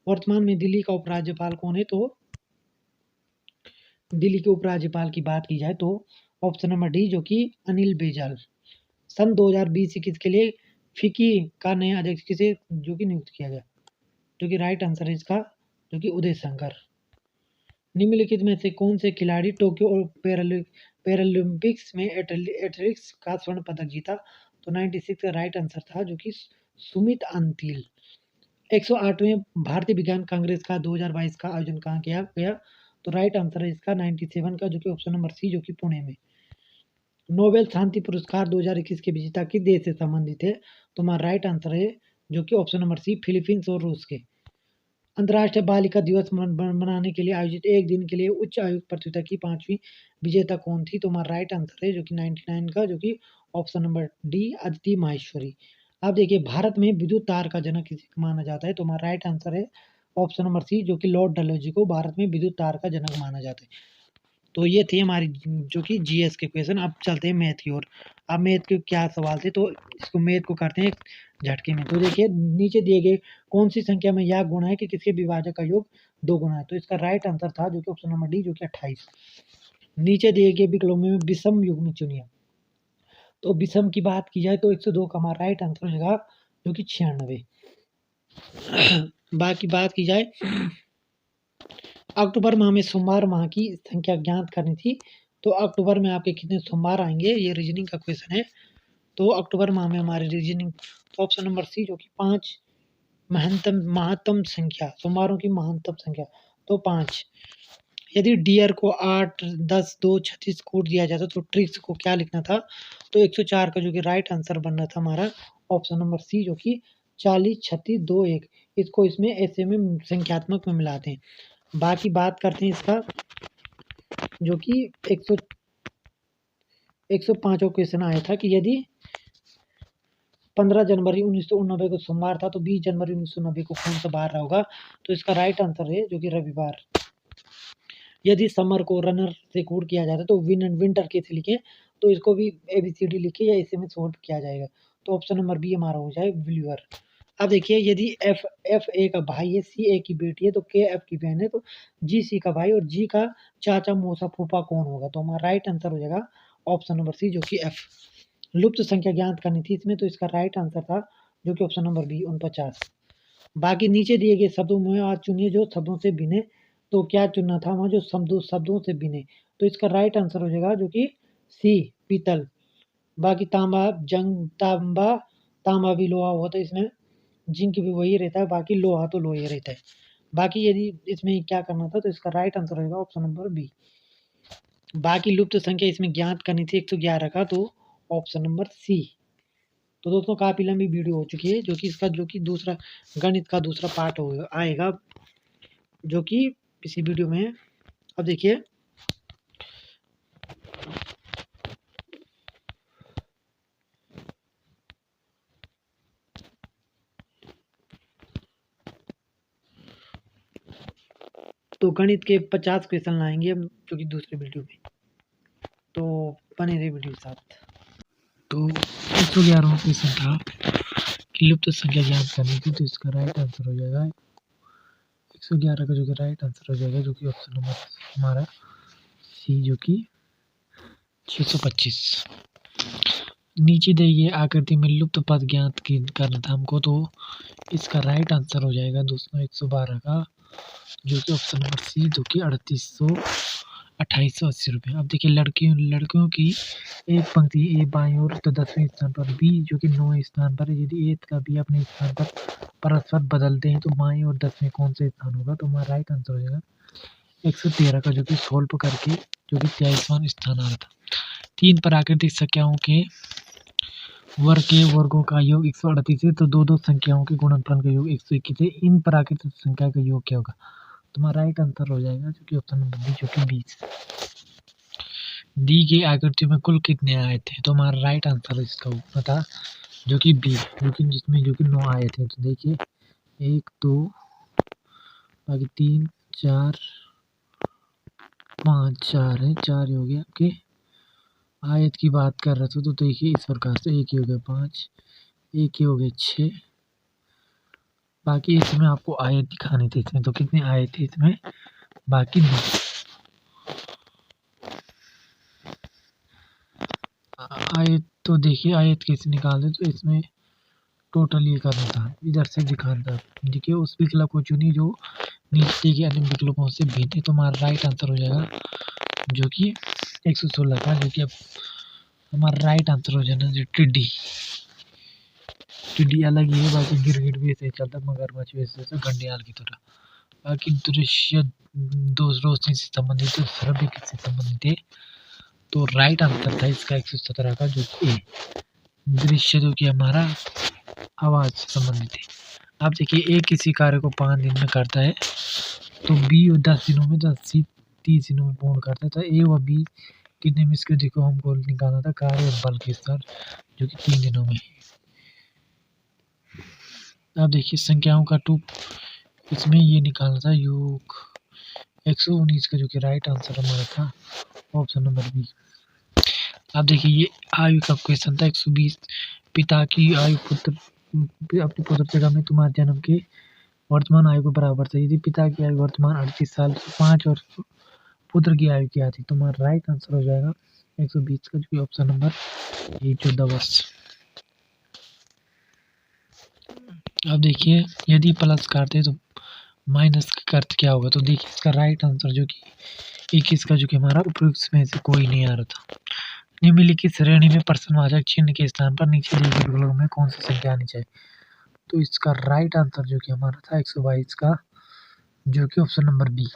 वर्तमान में दिल्ली का उपराज्यपाल कौन है? तो दिल्ली के उपराज्यपाल की बात की जाए तो ऑप्शन नंबर डी, जो कि अनिल बैजल। सन 2020-21 के लिए फिकी का नया अध्यक्ष किसे जो कि नियुक्त किया गया? जो कि राइट आंसर है इसका, जो कि उदय शंकर। निम्नलिखित में से कौन से खिलाड़ी टोक्यो और पैरालंपिक्स में एथलेटिक्स का स्वर्ण पदक जीता? तो 96 का राइट आंसर था, जो कि सुमित अंतिल। 108वें भारतीय विज्ञान कांग्रेस का 2022 का आयोजन कहाँ किया गया? तो राइट आंसर है इसका 97 का, जो कि ऑप्शन नंबर सी, जो कि पुणे में। नोबेल शांति पुरस्कार 2021 के विजेता किस देश से संबंधित है? तो हमारा राइट आंसर है, जो कि ऑप्शन नंबर सी फिलीपींस और रूस के। अंतर्राष्ट्रीय बालिका दिवस मनाने के लिए आयोजित एक दिन के लिए उच्च आयुक्त प्रतियोगिता की 5वीं विजेता कौन थी? तो हमारा राइट आंसर है, जो कि 99 का, जो कि option number D Aditi Maheshwari. अब देखिए भारत में विद्युत तार का जनक किसे माना जाता है? तो हमारा राइट आंसर है ऑप्शन नंबर सी, जो कि लॉर्ड डलहौजी को भारत में विद्युत तार का जनक माना जाता है। तो ये थे हमारी जो कि जीएस के क्वेश्चन। अब चलते हैं मैथ की ओर। अब मैथ के क्या सवाल थे, तो इसको मैथ को करते हैं एक झटके में। तो देखिए नीचे दिए गए कौन सी संख्या में यह गुणा है कि किसके विभाजक का योग 2 गुना है? तो इसका राइट आंसर था, जो कि ऑप्शन नंबर डी, जो कि 28। नीचे दिए गए विकल्पों में विषम युग्म चुनिए। तो विषम की बात की जाए तो 102 का हमारा राइट आंसर हो जाएगा, जो कि 96। बाकी बात की जाए अक्टूबर माह में सोमवार माह की संख्या ज्ञात करनी थी, तो अक्टूबर में आपके कितने सोमवार आएंगे, ये रीजनिंग का क्वेश्चन है। तो अक्टूबर माह में हमारी रीजनिंग, तो ऑप्शन नंबर सी, जो कि 5 महत्तम संख्या, सोमवारों की महत्तम संख्या, तो 5। यदि डियर को 8, 10, 2, 36 कोड दिया जाता तो ट्रिक्स को क्या लिखना था? तो 104 का, जो कि राइट आंसर बनना था हमारा ऑप्शन नंबर सी, जो कि 40, 36, 2, 1। इसको इसमें ऐसे में संख्यात्मक में मिलाते हैं। बाकी बात करते हैं इसका, जो कि 105 क्वेश्चन आया था कि यदि 15 जनवरी 1989 को सोमवार था तो 20 जनवरी 1990 को कौन सा बार होगा? तो इसका राइट आंसर है, जो कि रविवार। यदि समर को रनर से कोड किया जाता है तो विंटर कैसे लिखे? तो इसको भी ABCD लिखे या ऐसे में सॉल्व किया जाएगा। तो ऑप्शन नंबर बी हमारा हो जाए विल्यूअर। अब देखिए यदि एफ ए का भाई है, सी ए की बेटी है, तो के एफ की बहन है, तो जी सी का भाई और जी का चाचा मौसा फूफा कौन होगा? तो हमारा राइट आंसर हो जाएगा ऑप्शन नंबर सी, जो कि एफ। लुप्त संख्या ज्ञात करनी थी इसमें, तो इसका राइट आंसर था, जो कि ऑप्शन नंबर बी 49। बाकी नीचे दिए गए शब्दों में आज चुनिए जो शब्दों से भिने। तो क्या चुनना था वहाँ? जो शब्दों से भिने, तो इसका राइट आंसर हो जाएगा, जो कि सी पीतल। बाकी तांबा जंग तांबा भी लोहा हुआ, तो इसमें जिंक भी वही रहता है, बाकी लोहा तो लोहा ही रहता है। बाकी यदि इसमें क्या करना था, तो इसका राइट आंसर होगा ऑप्शन नंबर बी। बाकी लुप्त संख्या इसमें ज्ञात करनी थी 111 का, तो ऑप्शन नंबर सी। तो दोस्तों काफ़ी लंबी वीडियो हो चुकी है, जो कि इसका जो कि दूसरा गणित का दूसरा पार्ट हो आएगा, जो कि इसी वीडियो में है। अब देखिए तो गणित के 50 क्वेश्चन लाएंगे हम, जो कि दूसरे वीडियो में। तो बने रहे वीडियो के साथ। तो 111वां क्वेश्चन था कि लुप्त संख्या ज्ञात करनी थी, तो इसका राइट आंसर हो जाएगा 111 का जो कि राइट आंसर हो जाएगा, जो कि ऑप्शन नंबर हमारा सी, जो कि 625। नीचे दी गई आकृति में लुप्त पद ज्ञात करना था हमको, तो इसका राइट आंसर हो जाएगा दोस्तों 112 का, जो कि ऑप्शन नंबर सी, जो कि 2880 रुपये। अब देखिए लड़कियों की एक पंक्ति ए बाईं ओर तो 10वें स्थान पर, बी जो कि 9वें स्थान पर है। यदि ए का बी अपने स्थान पर परस्पर बदलते हैं तो बाईं और 10 में कौन सा स्थान होगा? तो हमारा राइट आंसर हो जाएगा 113 का, जो कि सोल्व करके जो कि 23वां स्थान आ रहा था। 3 प्राकृतिक संख्याओं के वर्गों का योग 138 है, तो दो संख्याओं के गुणनफल का योग 121 है। इन प्राकृतिक संख्या का योग क्या होगा? तुम्हारा राइट आंसर हो जाएगा, जो कि ऑप्शन नंबर बी, जो कि 20। दी गई आकृति में कुल कितने आए थे? तो हमारा राइट आंसर इसका होगा था, जो कि बी, जो कि जिसमें जो कि 9 आए थे। तो देखिए 1 2 बाकी 3 4 5 4 है, 4 हो गया आपके। आयत की बात कर रहे थे तो देखिए इस प्रकार से, एक ही हो गया 5, एक ही हो गया 6, बाकी इसमें आपको आयत दिखाने थे इसमें, तो कितने आए थे इसमें? बाकी 9। आयत तो देखिए आयत कैसे निकालते, तो इसमें टोटल ये करना था, इधर से दिखाना था। देखिए उस विकल्प को चुनी जो नीचे के अन्य विकल्पों से भिन्न है, तो हमारा राइट आंसर हो जाएगा, जो कि 116 का, जो कि अब हमारा राइट आंसर हो जाना जो टिड्डी अलग ही है, बाकी गिरगिट भी ऐसे चलता, मगरमच्छ वैसे घंटियाल की तरह। बाकी दृश्य रोशनी से संबंधित है, श्रव्य किससे संबंधित है? तो राइट आंसर था इसका 117 का, जो कि दृश्य जो कि हमारा आवाज से संबंधित है। आप देखिए ए किसी कार्य को 5 दिन में करता है, तो बी 10 दिनों में, 10 30 दिनों में पूर्ण करता है। तो ए व बी कितने में इसके देखो हमको निकालना था कार्य और बल के स्तर, जो कि 3 दिनों में। अब देखिए संख्याओं का इसमें ये निकालना था योग 119 का, जो कि राइट आंसर हमारा था ऑप्शन नंबर बी। अब देखिए ये आयु का क्वेश्चन था 120। पिता की आयु अपने पुत्र से कम है, तुम्हारे जन्म के वर्तमान आयु को बराबर था। यदि पिता की आयु वर्तमान 38 साल से 5 और पुत्र की आयु क्या थी? तुम्हारा राइट आंसर हो जाएगा 120 का, जो कि ऑप्शन नंबर ये 14 वर्ष। अब देखिए यदि प्लस करते तो माइनस का अर्थ क्या होगा? तो देखिए इसका राइट आंसर जो कि 21 का, जो कि हमारा उपयुक्त में से कोई नहीं आ रहा था। निम्नलिखित श्रेणी में प्रश्नवाचक चिन्ह के स्थान पर नीचे दिए गए विकल्पों में कौन सी संख्या आनी चाहिए? तो इसका राइट आंसर जो कि हमारा था 122 का, जो कि ऑप्शन नंबर बी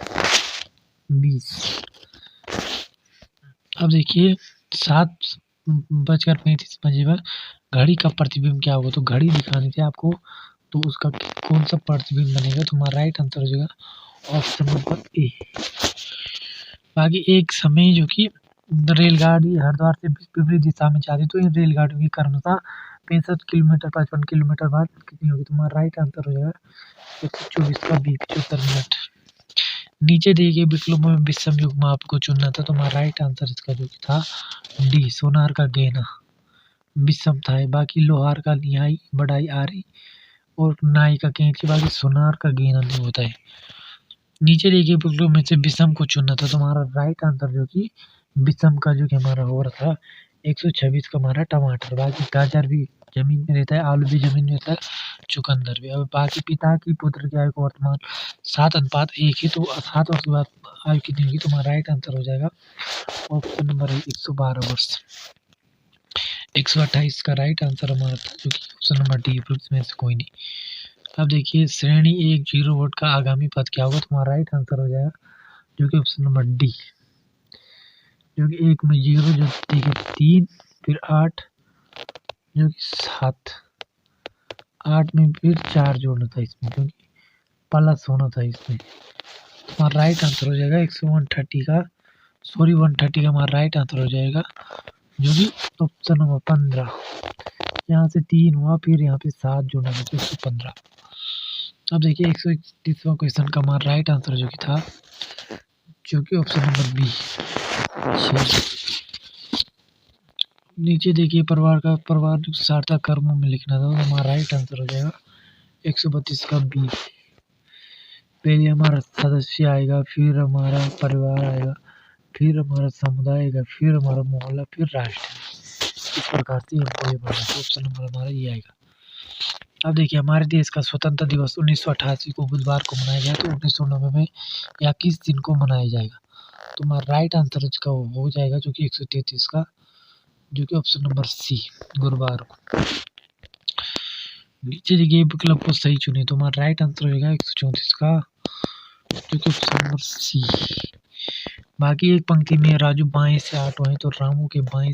20। अब देखिए 7:35 पर घड़ी का प्रतिबिंब क्या होगा? तो घड़ी दिखानी थी आपको, तो उसका कौन सा प्रतिबिंब बनेगा? तो हमारा राइट आंसर हो जाएगा ऑप्शन नंबर ए। बाकी एक समय जो कि रेलगाड़ी हरिद्वार से विपरीत दिशा में जाती, तो इन रेलगाड़ियों की क्रमशः 65 किलोमीटर 55 किलोमीटर बाद कितनी होगी? तुम्हारा राइट आंसर हो जाएगा 124 का बी 75 मिनट। नीचे दिए गए विकल्पों में विषम युग्म आपको चुनना था, तो हमारा राइट आंसर इसका जो था डी सोनार का गहना विषम था। बाकी लोहार का निहाई बढ़ाई आरी और नाई का कैंची, बाकी सोनार का गहना नहीं होता है। नीचे दिए गए विकल्पों में से विषम को चुनना था, तो हमारा राइट आंसर जो कि विषम का जो कि हमारा हो रहा था 126 का हमारा टमाटर। बाकी गाजर भी जमीन में रहता है, आलू भी जमीन में रहता है, चुकंदर भी। अब बाकी पिता की पुत्र की आयु को वर्तमान 7:1 है, तो 7 वर्ष के बाद आयु कितनी होगी? तो हमारा राइट आंसर हो जाएगा ऑप्शन नंबर 112 वर्ष। 128 का राइट आंसर हमारा था, जो कि ऑप्शन नंबर डी में से कोई नहीं। अब देखिए श्रेणी 1 0 वोट का आगामी पद क्या होगा? तो हमारा राइट आंसर हो जाएगा, जो कि ऑप्शन नंबर डी, जो कि 1 में 0, जो देखिए 3, फिर 8, जो कि 7, 8 में फिर 4 जोड़ना था इसमें, क्योंकि प्लस होना था इसमें। तो हमारा राइट आंसर हो जाएगा 130 का, सॉरी 130 का हमारा राइट आंसर हो जाएगा, जो कि ऑप्शन नंबर 15। यहाँ से 3 हुआ, फिर यहाँ पे 7 जोड़ना था, 115। अब देखिए 131वां क्वेश्चन का हमारा राइट आंसर जो कि था जो कि ऑप्शन नंबर बी। नीचे देखिए परिवार सार्थक कर्मों में लिखना था, तो हमारा राइट आंसर हो जाएगा 132 का बी। पहले हमारा सदस्य आएगा, फिर हमारा परिवार आएगा, फिर हमारा समुदाय आएगा, फिर हमारा मोहल्ला, फिर राष्ट्र। इस प्रकार से हमको ये पढ़ना है। ऑप्शन नंबर हमारा ये आएगा। अब देखिए हमारे देश का स्वतंत्र दिवस 1988 को बुधवार को मनाया गया, तो 1990 में या किस दिन को मनाया जाएगा? तो हमारा राइट आंसर इसका हो जाएगा जो कि 133 का, जो कि ऑप्शन नंबर सी, गुरुवार को। नीचे देखिए विकल्प को सही चुने, तो हमारा राइट आंसर हो जाएगा 134 का, जो कि ऑप्शन नंबर सी। बाकी एक पंक्ति में राजू बाएं से 8 हुए, तो रामू के बाएं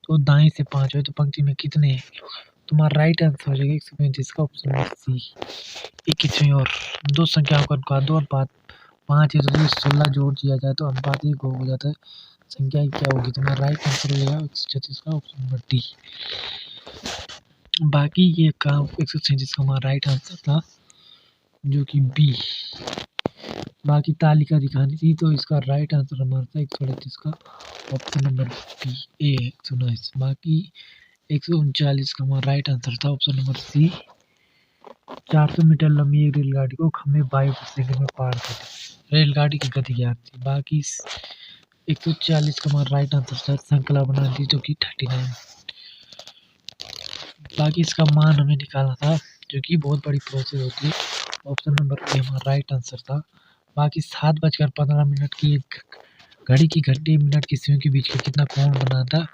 तो दाएं से 5 हुए, तो पंक्ति में कितने हैं? तुम्हारा राइट आंसर हो जाएगा 135 का, ऑप्शन नंबर सी। 21वीं और दो संख्याओं का अनुपात 2 अनुपात 5 है, तो 16 जोड़ दिया जाए तो अनुपात 1 हो जाता है। संख्या क्या होगी? तुम्हारा राइट आंसर हो जाएगा 136 का, ऑप्शन नंबर डी। बाकी ये काम 137 का हमारा राइट आंसर था, जो कि बी। बाकी तालिका दिखानी थी, तो इसका राइट आंसर हमारा था 138 का, ऑप्शन नंबर बी ए 119। बाकी 139 का हमारा राइट आंसर था, ऑप्शन नंबर सी। 400 मीटर लंबी एक रेलगाड़ी को खंभे 22 सेकंड में पार करती, रेलगाड़ी की गति क्या थी? बाकी 140 का हमारा राइट आंसर था श्रृंखला बना दी, जो कि 39। बाकी इसका मान हमें निकालना था, जो कि बहुत बड़ी प्रोसेस होती है। ऑप्शन नंबर ए हमारा राइट आंसर था। बाकी 7:15 की एक घड़ी की घंटे मिनट की सुइयों के बीच का कितना कोण बना था?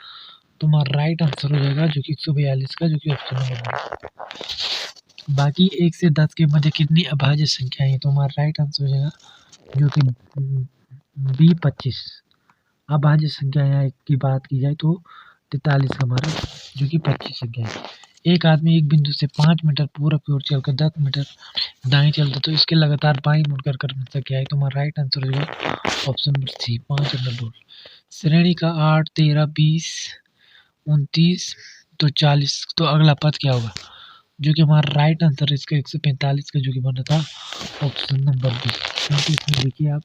तो हमारा राइट आंसर हो जाएगा जो कि 142 का, जो कि ऑप्शन नंबर। बाकी 1 से 10 के मध्य कितनी अभाज्य संख्याएं हैं? तो हमारा राइट आंसर हो जाएगा जो कि बी 25। अभाज्य संख्याएं की बात की जाए तो 43 हमारा, जो कि 25 संख्या है। एक आदमी एक बिंदु से 5 मीटर पूरब की ओर चलकर 10 मीटर दाएं चलता, तो इसके लगातार बाएं मुड़कर क्रमशः क्या है? तो हमारा राइट आंसर हो जाएगा option number C, 5 under root. श्रेणी का 8, 13, 20, 29 तो 40, तो अगला पद क्या होगा? जो कि हमारा राइट आंसर है इसका 145 का, जो कि बना था ऑप्शन नंबर बी। क्योंकि इसमें देखिए आप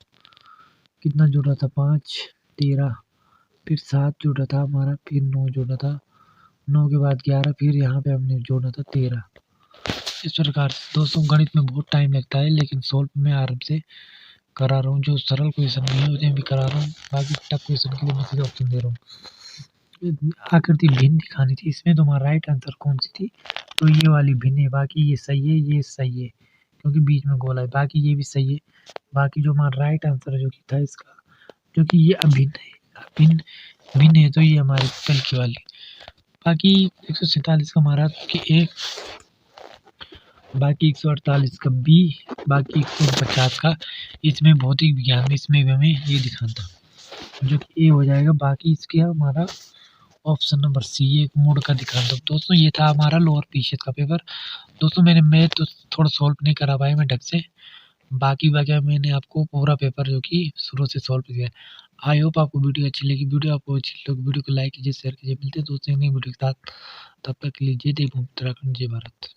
कितना जोड़ा था, 5, 13, फिर 7 जोड़ा था हमारा, फिर 9 जोड़ा था, 9 के बाद 11, फिर यहाँ पे हमने जोड़ा था 13। इस प्रकार से दोस्तों गणित में बहुत टाइम लगता है, लेकिन सोल्व मैं आराम से करा रहा हूँ। जो सरल क्वेश्चन नहीं है उन्हें भी करा रहा हूँ, बाकी टफ क्वेश्चन के लिए मैं सीधे ऑप्शन दे रहा हूँ। आकृति भिन्न दिखानी थी, इसमें तुम्हारा राइट आंसर कौन सी थी? तो ये वाली भिन्न है। बाकी ये सही है, ये सही है क्योंकि बीच में गोला है। बाकी ये भी सही है। बाकी जो हमारा राइट आंसर जो कि था इसका, जो कि ये अभिन्न है, भिन्न है, तो ये हमारी कल की वाली। बाकी 147 का हमारा कि एक, बाकी 148 का बी, बाकी 149 का इसमें भौतिक विज्ञान में, इसमें भी हमें ये दिखाना था, जो कि ए हो जाएगा। बाकी इसके हमारा ऑप्शन नंबर सी, एक मोड का दिखाना था। दोस्तों ये था हमारा लोअर पीछेत का पेपर। दोस्तों मैंने तो थोड़ा सॉल्व नहीं करा पाया मैं ढंग से, बाकी मैंने आपको पूरा पेपर जो कि शुरू से सॉल्व किया। आई होप आपको वीडियो अच्छी लगी। वीडियो आपको अच्छी लगी वीडियो को लाइक कीजिए, शेयर कीजिए। मिलते हैं दोस्तों नई वीडियो के साथ, तब तक के लिए जय देव उत्तराखंड, जय भारत।